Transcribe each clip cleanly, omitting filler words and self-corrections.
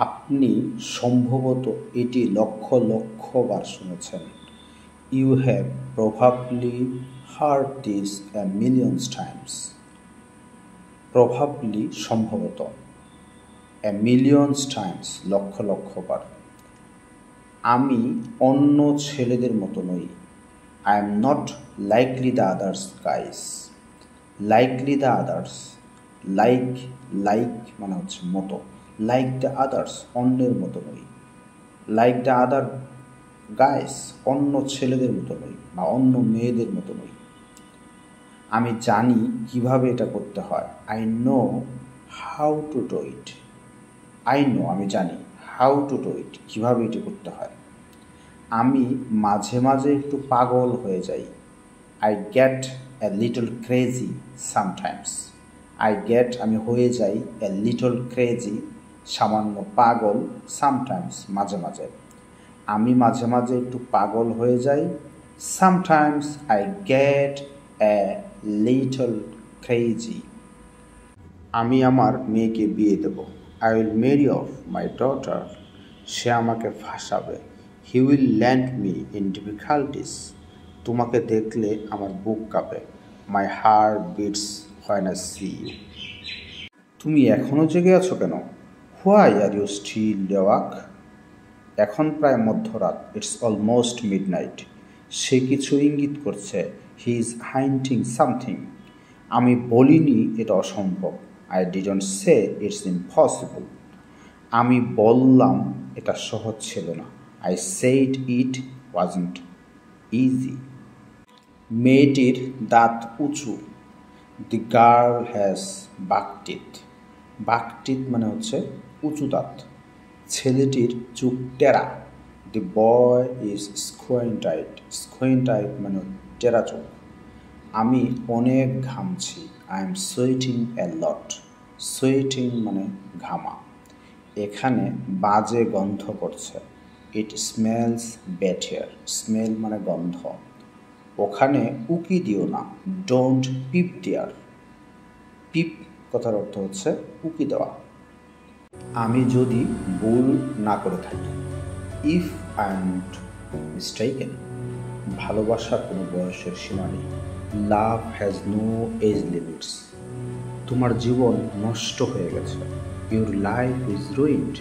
আপনি সম্ভবত এটি লক্ষ লক্ষ বার শুনেছেন। You have probably heard this millions times. Probably সম্ভবত, মিলিয়ন্স টাইমস লক্ষ লক্ষ বার। আমি অন্য ছেলেদের মতো নই। I am not likely the others guys. Likely the others, like মানে হচ্ছে মতো, লাইক দ্য আদার্স অন্যের মতো নই, লাইক দ্য আদার গাইস অন্য ছেলেদের মতো নই বা অন্য মেয়েদের মতো নই। আমি জানি কিভাবে এটা করতে হয়। I know how to do it. আমি জানি হাউ টু ডু ইট, কীভাবে এটি করতে হয়। আমি মাঝে মাঝে একটু পাগল হয়ে যাই। I get a little crazy sometimes. আমি হয়ে যাই এ লিটল ক্রেজি, সামান্য পাগল, সামটাইমস মাঝে মাঝে। আমি মাঝে মাঝে একটু পাগল হয়ে যাই। Sometimes I get a little crazy. আমি আমার মেয়েকে বিয়ে দেব। I will marry of my daughter. সে আমাকে ফাঁসাবে। He will land me in difficulties. তোমাকে দেখলে আমার বুক কাঁপে। My heart beats when I see you. তুমি এখনও জেগে আছো কেন? Why are you still awake? এখন প্রায় মধ্যরাত। It's almost midnight. সে কিছু ইঙ্গিত করছে। He is hinting something. আমি বলিনি এটা অসম্ভব। I didn't say it's impossible. আমি বললাম এটা সহজ ছিল না। I said it wasn't easy. মেয়েটির দাঁত উঁচু। The girl has বাকটিথ। বাকটিথ মানে হচ্ছে উঁচু দাঁত। ছেলেটির চোখ টেরা। দি বয় ইজ স্কোয়েন্টাইট। স্কোয়েন্টাইট মানে টেরা চোখ। আমি অনেক ঘামছি। I am sweating a lot. Sweating মানে ঘামা। এখানে বাজে গন্ধ করছে। It smells bad here. Smell মানে গন্ধ। ওখানে উকি দিও না। ডোন্ট পিপ দেয়ার। পিপ কথার অর্থ হচ্ছে উকি দেওয়া। আমি যদি ভুল না করে থাকি। If I am not mistaken. ভালোবাসার কোনো বয়সের সীমা নেই। Love has no age limits. তোমার জীবন নষ্ট হয়ে গেছে। Your life is ruined.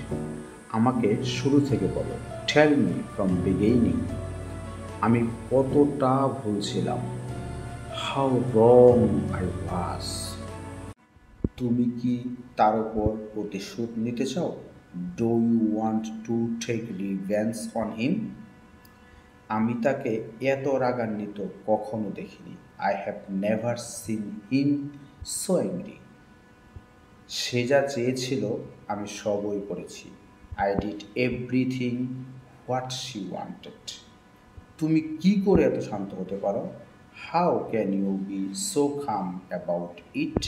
আমাকে শুরু থেকে বলো। Tell me from beginning. আমি কতটা ভুল ছিলাম। How wrong I was. তুমি কি তার উপর প্রতিশোধ নিতে চাও? Do you want to take revenge on him? আমি তাকে এত রাগান্বিত কখনো দেখিনি। I have never seen him so angry. সে যা চেয়েছিল আমি সবই করেছি। I did everything what she wanted. তুমি কি করে এত শান্ত হতে পারো? How can you be so calm about it?